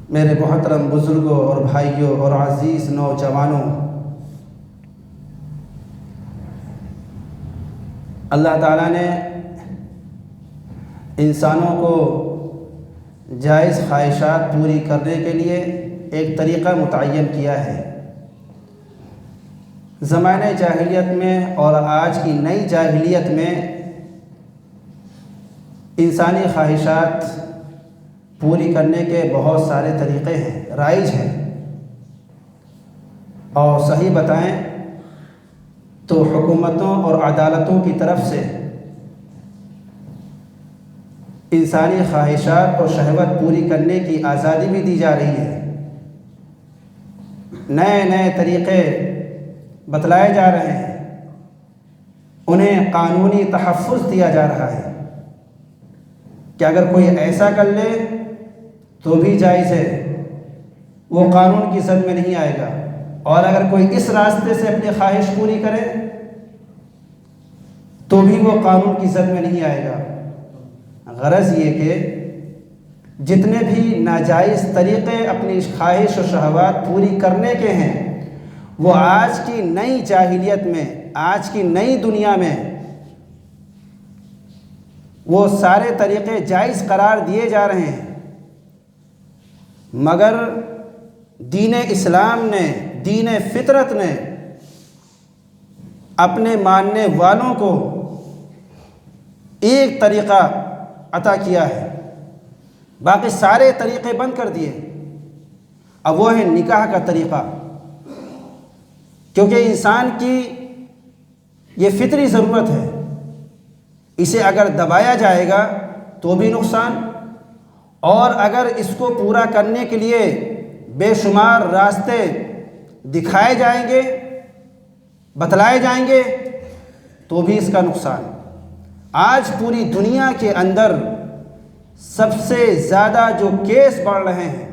میرے محترم بزرگوں اور بھائیوں اور عزیز نوجوانوں، اللہ تعالیٰ نے انسانوں کو جائز خواہشات پوری کرنے کے لیے ایک طریقہ متعین کیا ہے۔ زمانہ جاہلیت میں اور آج کی نئی جاہلیت میں انسانی خواہشات پوری کرنے کے بہت سارے طریقے ہیں، رائج ہیں، اور صحیح بتائیں تو حکومتوں اور عدالتوں کی طرف سے انسانی خواہشات اور شہوت پوری کرنے کی آزادی بھی دی جا رہی ہے۔ نئے نئے طریقے بتلائے جا رہے ہیں، انہیں قانونی تحفظ دیا جا رہا ہے کہ اگر کوئی ایسا کر لے تو بھی جائز ہے، وہ قانون کی زد میں نہیں آئے گا، اور اگر کوئی اس راستے سے اپنی خواہش پوری کرے تو بھی وہ قانون کی زد میں نہیں آئے گا۔ غرض یہ کہ جتنے بھی ناجائز طریقے اپنی خواہش و شہوات پوری کرنے کے ہیں، وہ آج کی نئی جاہلیت میں، آج کی نئی دنیا میں وہ سارے طریقے جائز قرار دیے جا رہے ہیں، مگر دین اسلام نے، دین فطرت نے اپنے ماننے والوں کو ایک طریقہ عطا کیا ہے، باقی سارے طریقے بند کر دیے۔ اب وہ ہے نکاح کا طریقہ، کیونکہ انسان کی یہ فطری ضرورت ہے، اسے اگر دبایا جائے گا تو بھی نقصان، اور اگر اس کو پورا کرنے کے لیے بے شمار راستے دکھائے جائیں گے، بتلائے جائیں گے تو بھی اس کا نقصان۔ آج پوری دنیا کے اندر سب سے زیادہ جو کیس بڑھ رہے ہیں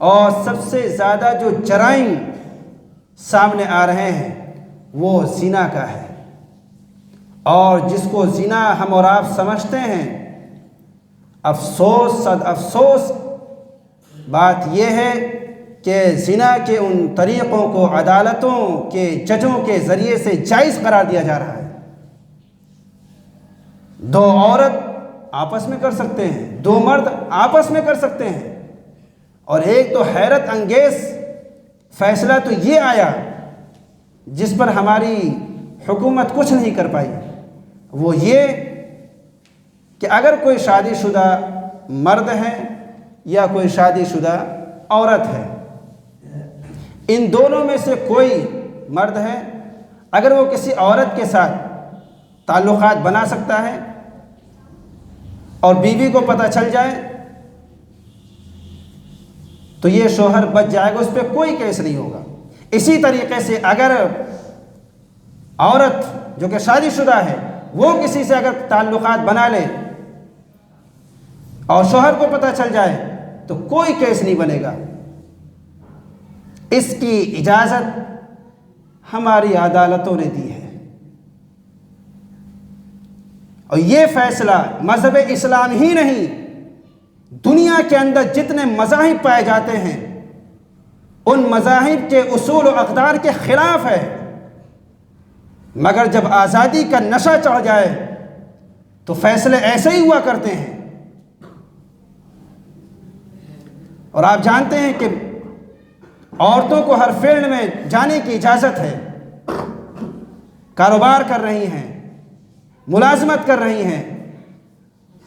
اور سب سے زیادہ جو جرائم سامنے آ رہے ہیں وہ زنا کا ہے، اور جس کو زنا ہم اور آپ سمجھتے ہیں، افسوس صد افسوس بات یہ ہے کہ زنا کے ان طریقوں کو عدالتوں کے ججوں کے ذریعے سے جائز قرار دیا جا رہا ہے۔ دو عورت آپس میں کر سکتے ہیں، دو مرد آپس میں کر سکتے ہیں، اور ایک تو حیرت انگیز فیصلہ تو یہ آیا جس پر ہماری حکومت کچھ نہیں کر پائی، وہ یہ کہ اگر کوئی شادی شدہ مرد ہے یا کوئی شادی شدہ عورت ہے، ان دونوں میں سے کوئی مرد ہے اگر وہ کسی عورت کے ساتھ تعلقات بنا سکتا ہے اور بیوی کو پتہ چل جائے تو یہ شوہر بچ جائے گا، اس پہ کوئی کیس نہیں ہوگا۔ اسی طریقے سے اگر عورت جو کہ شادی شدہ ہے وہ کسی سے اگر تعلقات بنا لے اور شوہر کو پتہ چل جائے تو کوئی کیس نہیں بنے گا۔ اس کی اجازت ہماری عدالتوں نے دی ہے، اور یہ فیصلہ مذہب اسلام ہی نہیں، دنیا کے اندر جتنے مذاہب پائے جاتے ہیں ان مذاہب کے اصول و اقدار کے خلاف ہے، مگر جب آزادی کا نشہ چڑھ جائے تو فیصلے ایسے ہی ہوا کرتے ہیں۔ اور آپ جانتے ہیں کہ عورتوں کو ہر فیلڈ میں جانے کی اجازت ہے، کاروبار کر رہی ہیں، ملازمت کر رہی ہیں،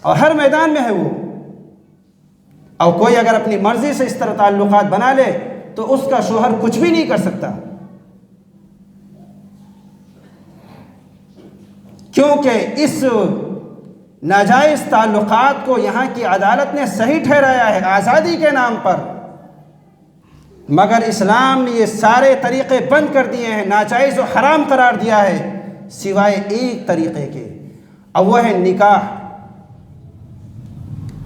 اور ہر میدان میں ہے وہ، اور کوئی اگر اپنی مرضی سے اس طرح تعلقات بنا لے تو اس کا شوہر کچھ بھی نہیں کر سکتا، کیونکہ اس ناجائز تعلقات کو یہاں کی عدالت نے صحیح ٹھہرایا ہے آزادی کے نام پر، مگر اسلام نے یہ سارے طریقے بند کر دیے ہیں، ناجائز و حرام قرار دیا ہے، سوائے ایک طریقے کے، اور وہ ہے نکاح۔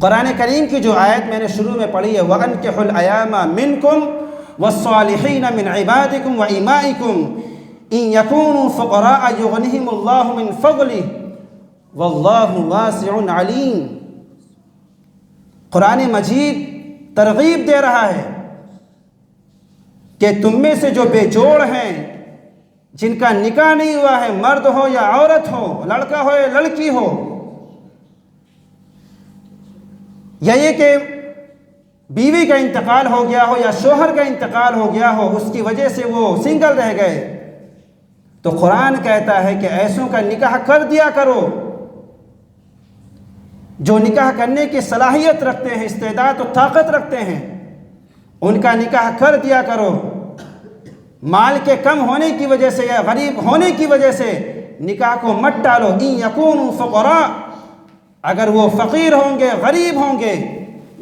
قرآن کریم کی جو آیت میں نے شروع میں پڑھی ہے، وَأَنكِحُوا الْأَيَامَ مِنكُمْ وَالصَّالِحِينَ مِنْ عِبَادِكُمْ وَإِمَائِكُمْ إِنْ يَكُونُوا فُقَرَاءَ يُغْنِهِمُ اللَّهُ مِنْ فَضْلِهِ وَاللَّهُ وَاسِعٌ عَلِيمٌ۔ قرآن مجید ترغیب دے رہا ہے کہ تم میں سے جو بے جوڑ ہیں، جن کا نکاح نہیں ہوا ہے، مرد ہو یا عورت ہو، لڑکا ہو یا لڑکی ہو، یا یہ کہ بیوی کا انتقال ہو گیا ہو یا شوہر کا انتقال ہو گیا ہو، اس کی وجہ سے وہ سنگل رہ گئے، تو قرآن کہتا ہے کہ ایسوں کا نکاح کر دیا کرو جو نکاح کرنے کی صلاحیت رکھتے ہیں، استعداد و طاقت رکھتے ہیں، ان کا نکاح کر دیا کرو۔ مال کے کم ہونے کی وجہ سے یا غریب ہونے کی وجہ سے نکاح کو مت ٹالو۔ ان یکونوا فقراء، اگر وہ فقیر ہوں گے، غریب ہوں گے،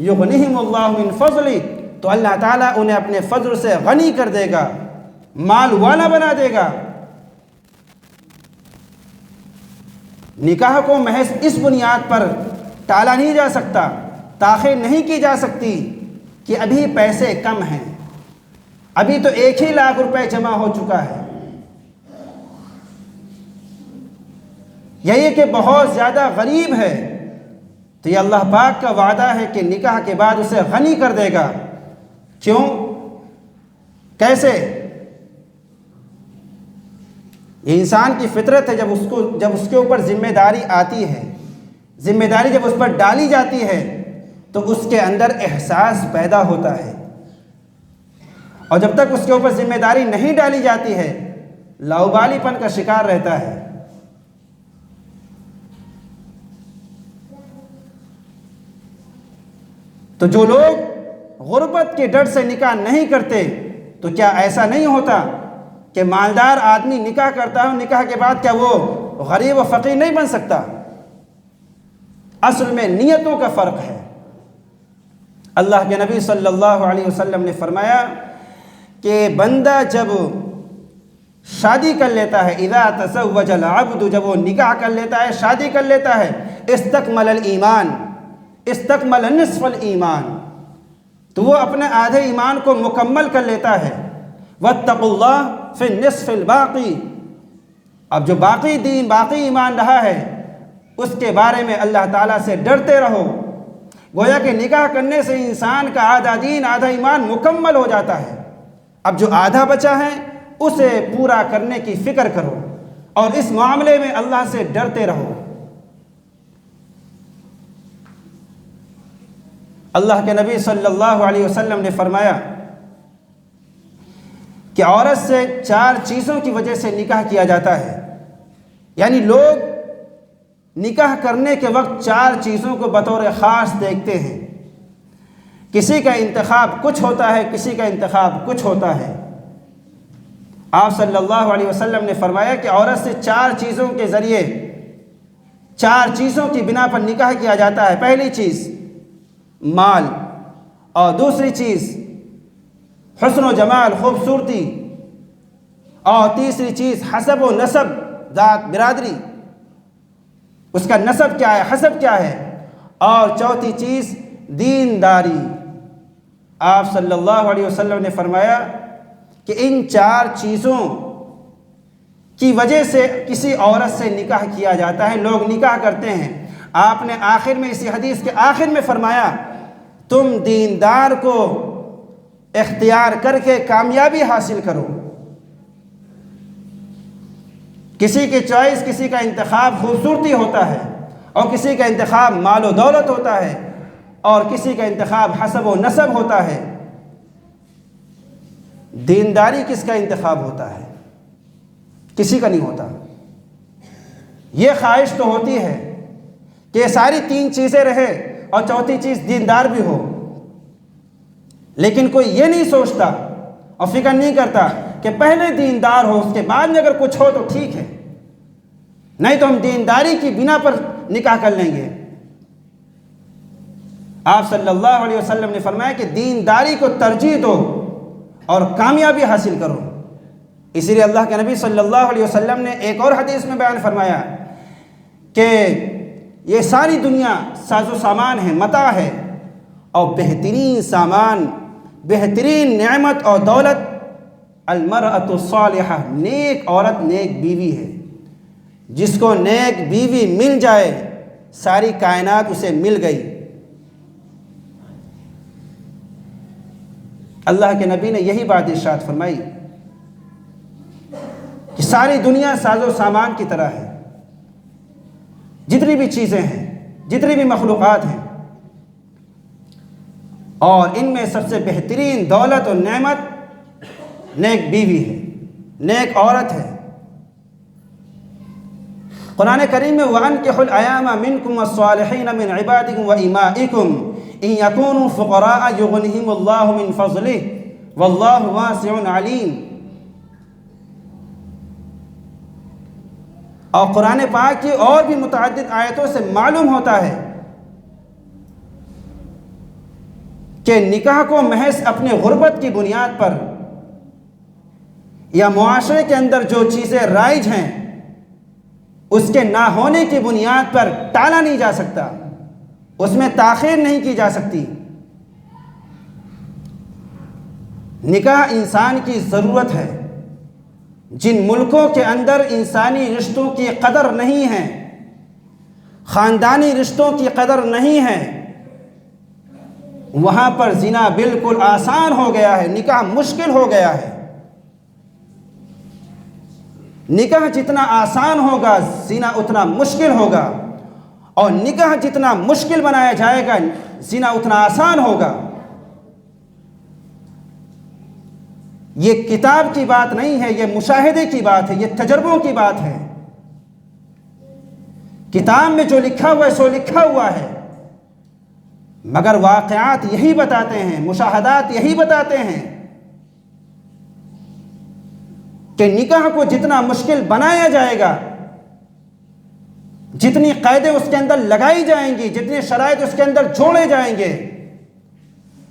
یغنیہم اللہ من فضلہ، تو اللہ تعالیٰ انہیں اپنے فضل سے غنی کر دے گا، مال والا بنا دے گا۔ نکاح کو محض اس بنیاد پر ٹالا نہیں جا سکتا، تاخیر نہیں کی جا سکتی کہ ابھی پیسے کم ہیں، ابھی تو 1 ہی لاکھ روپے جمع ہو چکا ہے، یا یہ کہ بہت زیادہ غریب ہے، تو یہ اللہ پاک کا وعدہ ہے کہ نکاح کے بعد اسے غنی کر دے گا۔ کیوں؟ کیسے؟ یہ انسان کی فطرت ہے، جب اس کے اوپر ذمہ داری آتی ہے، ذمہ داری جب اس پر ڈالی جاتی ہے تو اس کے اندر احساس پیدا ہوتا ہے، اور جب تک اس کے اوپر ذمہ داری نہیں ڈالی جاتی ہے لاؤبالی پن کا شکار رہتا ہے۔ تو جو لوگ غربت کے ڈر سے نکاح نہیں کرتے، تو کیا ایسا نہیں ہوتا کہ مالدار آدمی نکاح کرتا ہے، نکاح کے بعد کیا وہ غریب و فقیر نہیں بن سکتا؟ اصل میں نیتوں کا فرق ہے۔ اللہ کے نبی صلی اللہ علیہ وسلم نے فرمایا کہ بندہ جب شادی کر لیتا ہے، اذا تزوج العبد، جب وہ نکاح کر لیتا ہے، شادی کر لیتا ہے، استکمل الایمان، استکمل نصف الایمان، تو وہ اپنے آدھے ایمان کو مکمل کر لیتا ہے۔ واتقوا اللہ فی النصف الباقی، اب جو باقی دین، باقی ایمان رہا ہے، اس کے بارے میں اللہ تعالیٰ سے ڈرتے رہو۔ گویا کہ نکاح کرنے سے انسان کا آدھا دین، آدھا ایمان مکمل ہو جاتا ہے۔ اب جو آدھا بچا ہے اسے پورا کرنے کی فکر کرو، اور اس معاملے میں اللہ سے ڈرتے رہو۔ اللہ کے نبی صلی اللہ علیہ وسلم نے فرمایا کہ عورت سے 4 چیزوں کی وجہ سے نکاح کیا جاتا ہے، یعنی لوگ نکاح کرنے کے وقت 4 چیزوں کو بطور خاص دیکھتے ہیں۔ کسی کا انتخاب کچھ ہوتا ہے، کسی کا انتخاب کچھ ہوتا ہے۔ آپ صلی اللہ علیہ وسلم نے فرمایا کہ عورت سے 4 چیزوں کے ذریعے، 4 چیزوں کی بنا پر نکاح کیا جاتا ہے۔ پہلی چیز مال، اور دوسری چیز حسن و جمال، خوبصورتی، اور تیسری چیز حسب و نسب، ذات برادری، اس کا نسب کیا ہے، حسب کیا ہے، اور چوتھی چیز دینداری۔ آپ صلی اللہ علیہ وسلم نے فرمایا کہ ان 4 چیزوں کی وجہ سے کسی عورت سے نکاح کیا جاتا ہے، لوگ نکاح کرتے ہیں۔ آپ نے آخر میں، اسی حدیث کے آخر میں فرمایا، تم دیندار کو اختیار کر کے کامیابی حاصل کرو۔ کسی کی چوائس، کسی کا انتخاب خوبصورتی ہوتا ہے، اور کسی کا انتخاب مال و دولت ہوتا ہے، اور کسی کا انتخاب حسب و نسب ہوتا ہے۔ دینداری کس کا انتخاب ہوتا ہے؟ کسی کا نہیں ہوتا۔ یہ خواہش تو ہوتی ہے کہ ساری 3 چیزیں رہے اور چوتھی چیز دیندار بھی ہو، لیکن کوئی یہ نہیں سوچتا اور فکر نہیں کرتا کہ پہلے دیندار ہو، اس کے بعد میں اگر کچھ ہو تو ٹھیک ہے، نہیں تو ہم دینداری کی بنا پر نکاح کر لیں گے۔ آپ صلی اللہ علیہ وسلم نے فرمایا کہ دینداری کو ترجیح دو اور کامیابی حاصل کرو۔ اسی لیے اللہ کے نبی صلی اللہ علیہ وسلم نے ایک اور حدیث میں بیان فرمایا کہ یہ ساری دنیا ساز و سامان ہے، متاع ہے، اور بہترین سامان، بہترین نعمت اور دولت المرأۃ الصالحہ، نیک عورت، نیک بیوی ہے۔ جس کو نیک بیوی مل جائے ساری کائنات اسے مل گئی۔ اللہ کے نبی نے یہی بات ارشاد فرمائی کہ ساری دنیا ساز و سامان کی طرح ہے، جتنی بھی چیزیں ہیں، جتنی بھی مخلوقات ہیں، اور ان میں سب سے بہترین دولت اور نعمت نیک بیوی ہے، نیک عورت ہے۔ قرآن کریم میں وَأَنكِحُوا الْأَيَامَ مِنكُمْ وَالصَّالِحِينَ مِنْ عِبَادِكُمْ وَإِمَائِكُمْ إِنْ يَكُونُوا فُقَرَاءَ يُغْنِهِمُ اللَّهُ مِنْ فَضْلِهِ وَاللَّهُ وَاسِعٌ عَلِيمٌ۔ اور قرآن پاک کی اور بھی متعدد آیتوں سے معلوم ہوتا ہے کہ نکاح کو محض اپنے غربت کی بنیاد پر یا معاشرے کے اندر جو چیزیں رائج ہیں اس کے نہ ہونے کی بنیاد پر ٹالا نہیں جا سکتا، اس میں تاخیر نہیں کی جا سکتی۔ نکاح انسان کی ضرورت ہے۔ جن ملکوں کے اندر انسانی رشتوں کی قدر نہیں ہے، خاندانی رشتوں کی قدر نہیں ہے، وہاں پر زنا بالکل آسان ہو گیا ہے، نکاح مشکل ہو گیا ہے۔ نکاح جتنا آسان ہوگا زنا اتنا مشکل ہوگا، اور نکاح جتنا مشکل بنایا جائے گا زنا اتنا آسان ہوگا۔ یہ کتاب کی بات نہیں ہے، یہ مشاہدے کی بات ہے، یہ تجربوں کی بات ہے۔ کتاب میں جو لکھا ہوا ہے سو لکھا ہوا ہے، مگر واقعات یہی بتاتے ہیں، مشاہدات یہی بتاتے ہیں کہ نکاح کو جتنا مشکل بنایا جائے گا، جتنی قیدیں اس کے اندر لگائی جائیں گی، جتنے شرائط اس کے اندر جوڑے جائیں گے،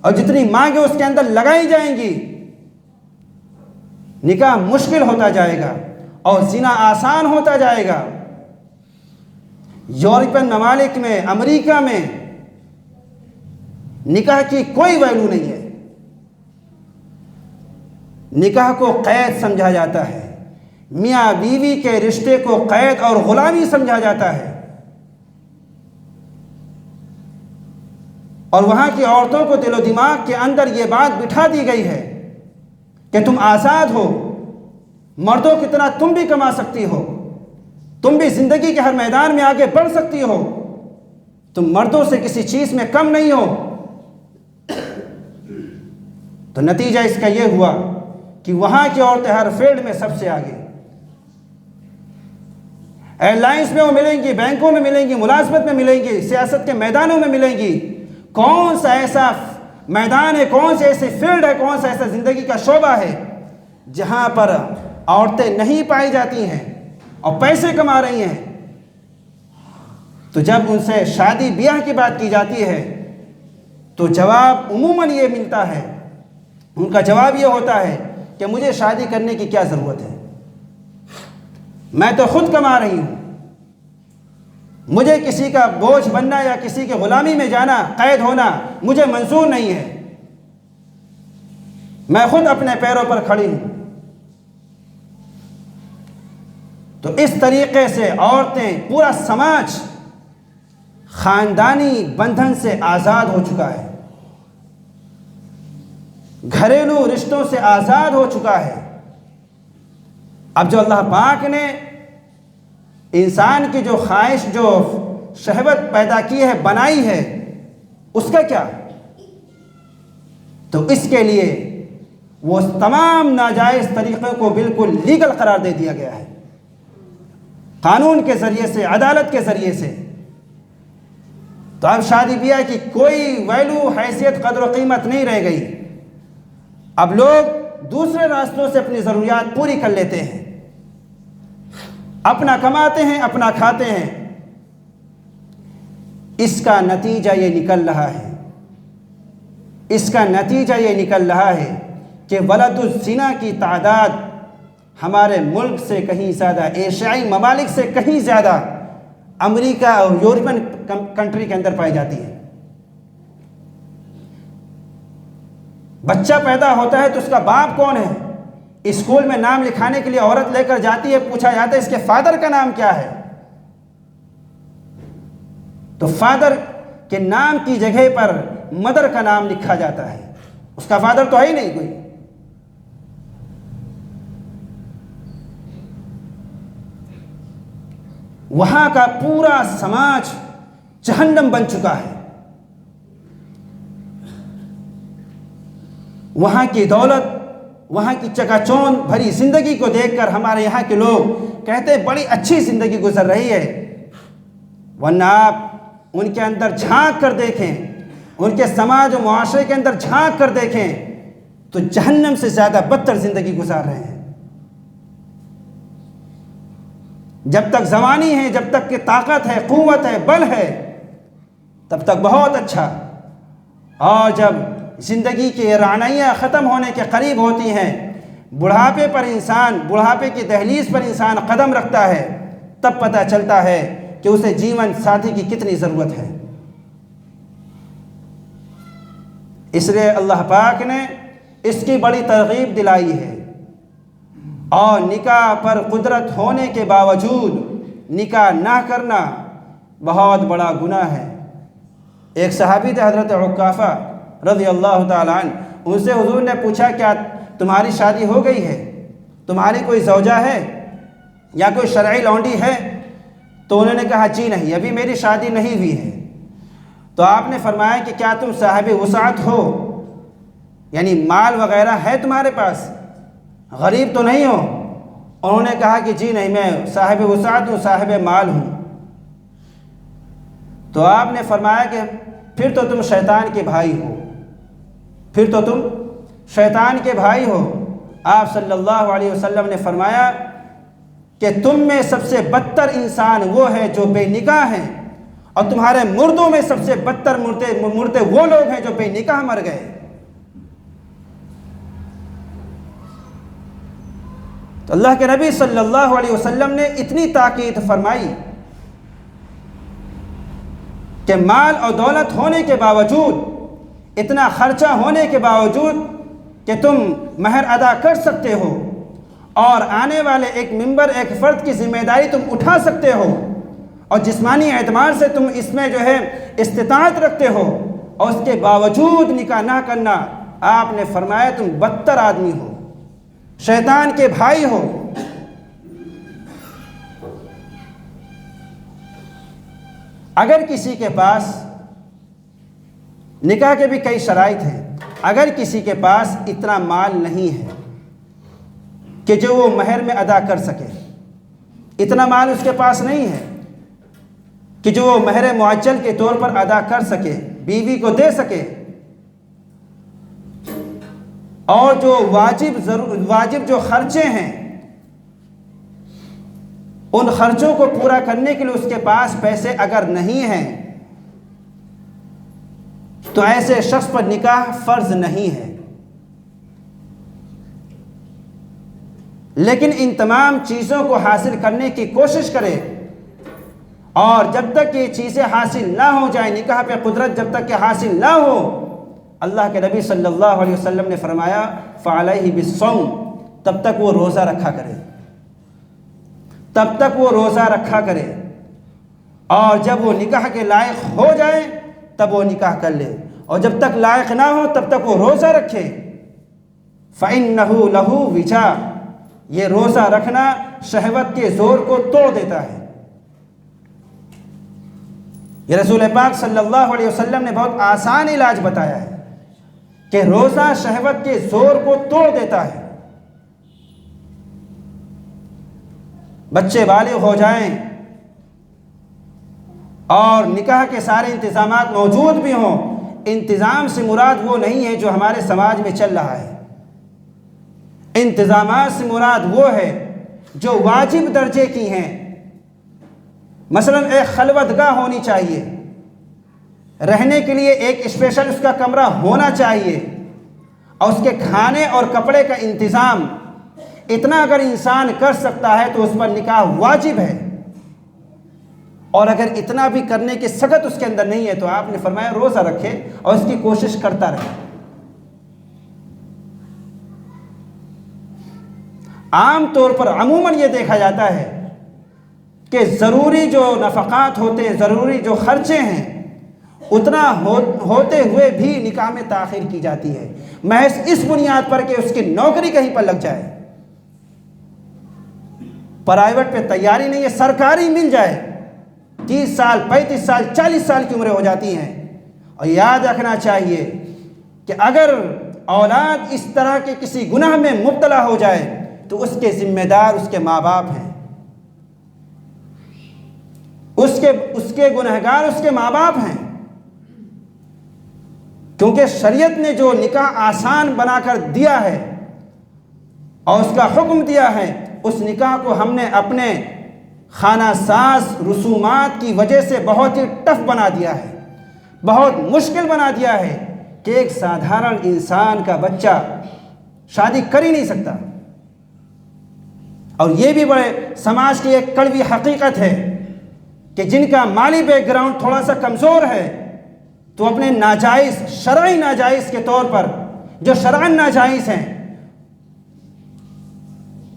اور جتنی مانگیں اس کے اندر لگائی جائیں گی، نکاح مشکل ہوتا جائے گا اور زنا آسان ہوتا جائے گا۔ یورپین ممالک میں، امریکہ میں نکاح کی کوئی ویلو نہیں ہے۔ نکاح کو قید سمجھا جاتا ہے، میاں بیوی کے رشتے کو قید اور غلامی سمجھا جاتا ہے، اور وہاں کی عورتوں کو دل و دماغ کے اندر یہ بات بٹھا دی گئی ہے کہ تم آزاد ہو، مردوں کی طرح تم بھی کما سکتی ہو، تم بھی زندگی کے ہر میدان میں آگے بڑھ سکتی ہو، تم مردوں سے کسی چیز میں کم نہیں ہو۔ تو نتیجہ اس کا یہ ہوا کہ وہاں کی عورتیں ہر فیلڈ میں سب سے آگے، ایئر لائنز میں وہ ملیں گی، بینکوں میں ملیں گی، ملازمت میں ملیں گی، سیاست کے میدانوں میں ملیں گی۔ کون سا ایسا میدان ہے، کون سے ایسے فیلڈ ہے، کون سا ایسا زندگی کا شعبہ ہے جہاں پر عورتیں نہیں پائی جاتی ہیں اور پیسے کما رہی ہیں؟ تو جب ان سے شادی بیاہ کی بات کی جاتی ہے تو جواب عموماً یہ ملتا ہے، ان کا جواب یہ ہوتا ہے کہ مجھے شادی کرنے کی کیا ضرورت ہے، میں تو خود کما رہی ہوں، مجھے کسی کا بوجھ بننا یا کسی کی غلامی میں جانا، قید ہونا مجھے منظور نہیں ہے، میں خود اپنے پیروں پر کھڑی ہوں۔ تو اس طریقے سے عورتیں، پورا سماج خاندانی بندھن سے آزاد ہو چکا ہے، گھریلو رشتوں سے آزاد ہو چکا ہے۔ اب جو اللہ پاک نے انسان کی جو خواہش، جو شہوت پیدا کی ہے، بنائی ہے، اس کا کیا؟ تو اس کے لیے وہ تمام ناجائز طریقوں کو بالکل لیگل قرار دے دیا گیا ہے، قانون کے ذریعے سے، عدالت کے ذریعے سے۔ تو اب شادی بیاہ کی کوئی ویلو، حیثیت، قدر و قیمت نہیں رہ گئی۔ اب لوگ دوسرے راستوں سے اپنی ضروریات پوری کر لیتے ہیں، اپنا کماتے ہیں، اپنا کھاتے ہیں۔ اس کا نتیجہ یہ نکل رہا ہے، اس کا نتیجہ یہ نکل رہا ہے کہ ولد الزنا کی تعداد ہمارے ملک سے کہیں زیادہ، ایشیائی ممالک سے کہیں زیادہ امریکہ اور یورپین کنٹری کے اندر پائی جاتی ہے۔ بچہ پیدا ہوتا ہے تو اس کا باپ کون ہے؟ اسکول میں نام لکھانے کے لیے عورت لے کر جاتی ہے، پوچھا جاتا ہے اس کے فادر کا نام کیا ہے؟ تو فادر کے نام کی جگہ پر مدر کا نام لکھا جاتا ہے، اس کا فادر تو ہے ہی نہیں کوئی۔ وہاں کا پورا سماج جہنم بن چکا ہے۔ وہاں کی دولت، وہاں کی چکا چوند بھری زندگی کو دیکھ کر ہمارے یہاں کے لوگ کہتے ہیں بڑی اچھی زندگی گزر رہی ہے، ورنہ آپ ان کے اندر جھانک کر دیکھیں، ان کے سماج و معاشرے کے اندر جھانک کر دیکھیں تو جہنم سے زیادہ بدتر زندگی گزار رہے ہیں۔ جب تک زوانی ہے، جب تک کہ طاقت ہے، قوت ہے، بل ہے، تب تک بہت اچھا، اور جب زندگی کی رعنائیاں ختم ہونے کے قریب ہوتی ہیں، بڑھاپے پر انسان، بڑھاپے کی دہلیز پر انسان قدم رکھتا ہے، تب پتہ چلتا ہے کہ اسے جیون ساتھی کی کتنی ضرورت ہے۔ اس لیے اللہ پاک نے اس کی بڑی ترغیب دلائی ہے، اور نکاح پر قدرت ہونے کے باوجود نکاح نہ کرنا بہت بڑا گناہ ہے۔ ایک صحابی تھے حضرت عکافہ رضی اللہ تعالیٰ عنہ، ان سے حضور نے پوچھا کیا تمہاری شادی ہو گئی ہے؟ تمہاری کوئی زوجہ ہے یا کوئی شرعی لونڈی ہے؟ تو انہوں نے کہا جی نہیں، ابھی میری شادی نہیں ہوئی ہے۔ تو آپ نے فرمایا کہ کیا تم صاحب وسعت ہو، یعنی مال وغیرہ ہے تمہارے پاس، غریب تو نہیں ہو؟ انہوں نے کہا کہ جی نہیں، میں صاحب وسعت ہوں، صاحب مال ہوں۔ تو آپ نے فرمایا کہ پھر تو تم شیطان کے بھائی ہو، پھر تو تم شیطان کے بھائی ہو۔ آپ صلی اللہ علیہ وسلم نے فرمایا کہ تم میں سب سے بدتر انسان وہ ہے جو بے نکاح ہیں، اور تمہارے مردوں میں سب سے بدتر مردے وہ لوگ ہیں جو بے نکاح مر گئے۔ تو اللہ کے نبی صلی اللہ علیہ وسلم نے اتنی تاکید فرمائی کہ مال اور دولت ہونے کے باوجود، اتنا خرچہ ہونے کے باوجود کہ تم مہر ادا کر سکتے ہو، اور آنے والے ایک ممبر، ایک فرد کی ذمہ داری تم اٹھا سکتے ہو، اور جسمانی اعتبار سے تم اس میں جو ہے استطاعت رکھتے ہو، اور اس کے باوجود نکاح نہ کرنا، آپ نے فرمایا تم بدتر آدمی ہو، شیطان کے بھائی ہو۔ اگر کسی کے پاس، نکاح کے بھی کئی شرائط ہیں، اگر کسی کے پاس اتنا مال نہیں ہے کہ جو وہ مہر میں ادا کر سکے، اتنا مال اس کے پاس نہیں ہے کہ جو وہ مہر معجل کے طور پر ادا کر سکے، بیوی کو دے سکے، اور جو واجب جو خرچے ہیں، ان خرچوں کو پورا کرنے کے لیے اس کے پاس پیسے اگر نہیں ہیں، تو ایسے شخص پر نکاح فرض نہیں ہے۔ لیکن ان تمام چیزوں کو حاصل کرنے کی کوشش کرے، اور جب تک یہ چیزیں حاصل نہ ہو جائیں، نکاح پہ قدرت جب تک کہ حاصل نہ ہو، اللہ کے نبی صلی اللہ علیہ وسلم نے فرمایا فعلیہ بالصوم، تب تک وہ روزہ رکھا کرے، تب تک وہ روزہ رکھا کرے، اور جب وہ نکاح کے لائق ہو جائے تب وہ نکاح کر لے، اور جب تک لائق نہ ہو تب تک وہ روزہ رکھے۔ فَإِنَّهُ لَهُ وِجَاء، یہ روزہ رکھنا شہوت کے زور کو توڑ دیتا ہے۔ یہ رسول پاک صلی اللہ علیہ وسلم نے بہت آسان علاج بتایا ہے کہ روزہ شہوت کے زور کو توڑ دیتا ہے۔ بچے بالغ ہو جائیں اور نکاح کے سارے انتظامات موجود بھی ہوں، انتظام سے مراد وہ نہیں ہے جو ہمارے سماج میں چل رہا ہے۔ انتظامات سے مراد وہ ہے جو واجب درجے کی ہیں۔ مثلا ایک خلوت گاہ ہونی چاہیے، رہنے کے لیے ایک اسپیشل اس کا کمرہ ہونا چاہیے، اور اس کے کھانے اور کپڑے کا انتظام، اتنا اگر انسان کر سکتا ہے تو اس پر نکاح واجب ہے۔ اور اگر اتنا بھی کرنے کی سخت اس کے اندر نہیں ہے تو آپ نے فرمایا روزہ رکھے اور اس کی کوشش کرتا رہے۔ عام طور پر عموماً یہ دیکھا جاتا ہے کہ ضروری جو نفقات ہوتے ہیں، ضروری جو خرچے ہیں، اتنا ہوتے ہوئے بھی نکاح میں تاخیر کی جاتی ہے، محض اس بنیاد پر کہ اس کی نوکری کہیں پر لگ جائے، پرائیویٹ پہ تیاری نہیں ہے، سرکاری مل جائے، 30 سال 35 سال 40 سال کی عمریں ہو جاتی ہیں۔ اور یاد رکھنا چاہیے کہ اگر اولاد اس طرح کے کسی گناہ میں مبتلا ہو جائے تو اس کے ذمہ دار اس کے ماں باپ ہیں، اس کے گنہگار اس کے ماں باپ ہیں، کیونکہ شریعت نے جو نکاح آسان بنا کر دیا ہے اور اس کا حکم دیا ہے، اس نکاح کو ہم نے اپنے خانہ ساز رسومات کی وجہ سے بہت ہی ٹف بنا دیا ہے، بہت مشکل بنا دیا ہے کہ ایک سادھارن انسان کا بچہ شادی کر ہی نہیں سکتا۔ اور یہ بھی بڑے سماج کی ایک کڑوی حقیقت ہے کہ جن کا مالی بیک گراؤنڈ تھوڑا سا کمزور ہے تو اپنے ناجائز شرعی ناجائز کے طور پر جو شرعاً ناجائز ہیں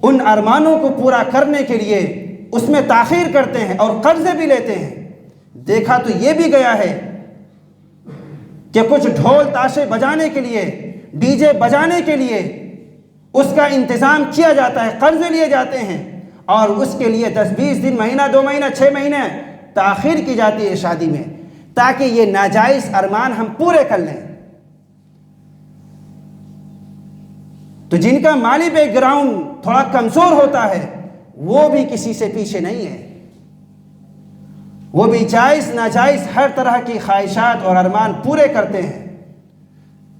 ان ارمانوں کو پورا کرنے کے لیے اس میں تاخیر کرتے ہیں اور قرضے بھی لیتے ہیں۔ دیکھا تو یہ بھی گیا ہے کہ کچھ ڈھول تاشے بجانے کے لیے، ڈی جے بجانے کے لیے اس کا انتظام کیا جاتا ہے، قرضے لیے جاتے ہیں اور اس کے لیے 10-20 دن، مہینہ 2 مہینہ 6 مہینے تاخیر کی جاتی ہے شادی میں، تاکہ یہ ناجائز ارمان ہم پورے کر لیں۔ تو جن کا مالی بیک گراؤنڈ تھوڑا کمزور ہوتا ہے وہ بھی کسی سے پیچھے نہیں ہے، وہ بھی جائز ناجائز ہر طرح کی خواہشات اور ارمان پورے کرتے ہیں۔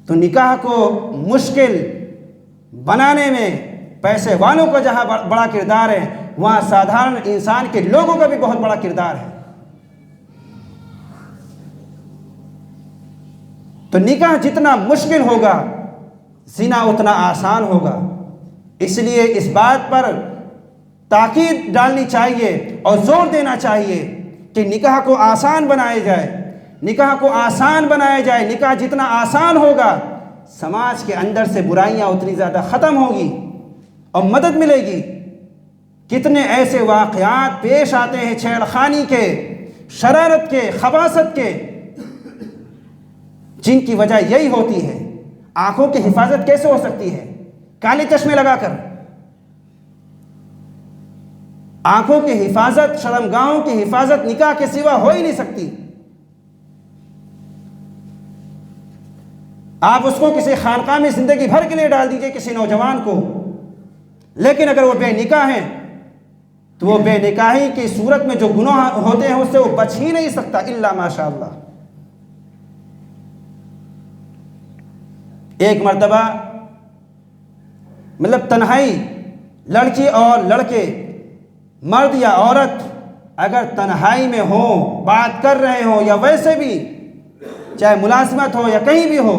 تو نکاح کو مشکل بنانے میں پیسے والوں کا جہاں بڑا کردار ہے، وہاں سادھارن انسان کے لوگوں کا بھی بہت بڑا کردار ہے۔ تو نکاح جتنا مشکل ہوگا زنا اتنا آسان ہوگا، اس لیے اس بات پر تاکید ڈالنی چاہیے اور زور دینا چاہیے کہ نکاح کو آسان بنایا جائے، نکاح کو آسان بنایا جائے۔ نکاح جتنا آسان ہوگا سماج کے اندر سے برائیاں اتنی زیادہ ختم ہوگی اور مدد ملے گی۔ کتنے ایسے واقعات پیش آتے ہیں چھیڑ خانی کے، شرارت کے، خباثت کے، جن کی وجہ یہی ہوتی ہے۔ آنکھوں کی حفاظت کیسے ہو سکتی ہے؟ کالے چشمے لگا کر۔ آنکھوں کی حفاظت، شرمگاہوں کی حفاظت نکاح کے سوا ہو ہی نہیں سکتی۔ آپ اس کو کسی خانقاہ میں زندگی بھر کے لیے ڈال دیجئے کسی نوجوان کو، لیکن اگر وہ بے نکاح ہیں تو وہ بے نکاحی کی صورت میں جو گناہ ہوتے ہیں اس سے وہ بچ ہی نہیں سکتا الا ماشاء اللہ۔ ایک مرتبہ مطلب تنہائی، لڑکی اور لڑکے، مرد یا عورت اگر تنہائی میں ہوں، بات کر رہے ہوں یا ویسے بھی چاہے ملازمت ہو یا کہیں بھی ہو،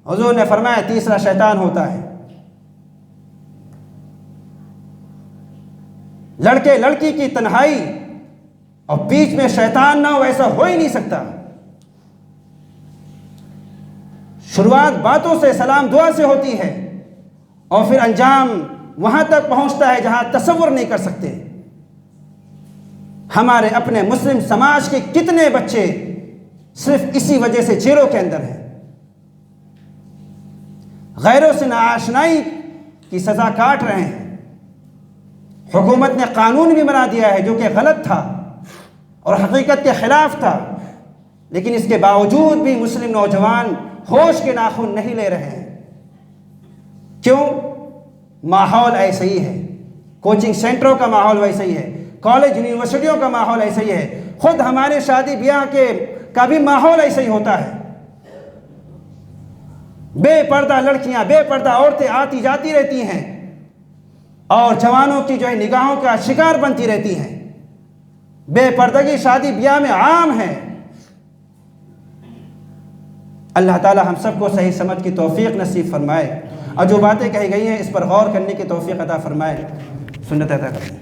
حضور نے فرمایا تیسرا شیطان ہوتا ہے۔ لڑکے لڑکی کی تنہائی اور بیچ میں شیطان نہ ہو، ایسا ہو ہی نہیں سکتا۔ شروعات باتوں سے، سلام دعا سے ہوتی ہے اور پھر انجام وہاں تک پہنچتا ہے جہاں تصور نہیں کر سکتے۔ ہمارے اپنے مسلم سماج کے کتنے بچے صرف اسی وجہ سے جیلوں کے اندر ہیں، غیروں سے ناآشنائی کی سزا کاٹ رہے ہیں۔ حکومت نے قانون بھی بنا دیا ہے جو کہ غلط تھا اور حقیقت کے خلاف تھا، لیکن اس کے باوجود بھی مسلم نوجوان ہوش کے ناخن نہیں لے رہے ہیں۔ کیوں؟ ماحول ایسا ہی ہے، کوچنگ سینٹروں کا ماحول ویسا ہی ہے، کالج یونیورسٹیوں کا ماحول ایسا ہی ہے، خود ہمارے شادی بیاہ کا بھی ماحول ایسا ہی ہوتا ہے۔ بے پردہ لڑکیاں، بے پردہ عورتیں آتی جاتی رہتی ہیں اور جوانوں کی جو ہے نگاہوں کا شکار بنتی رہتی ہیں۔ بے پردگی شادی بیاہ میں عام ہے۔ اللہ تعالی ہم سب کو صحیح سمجھ کی توفیق نصیب فرمائے اور جو باتیں کہی گئی ہیں اس پر غور کرنے کی توفیق عطا فرمائے، سنت عطا کریں۔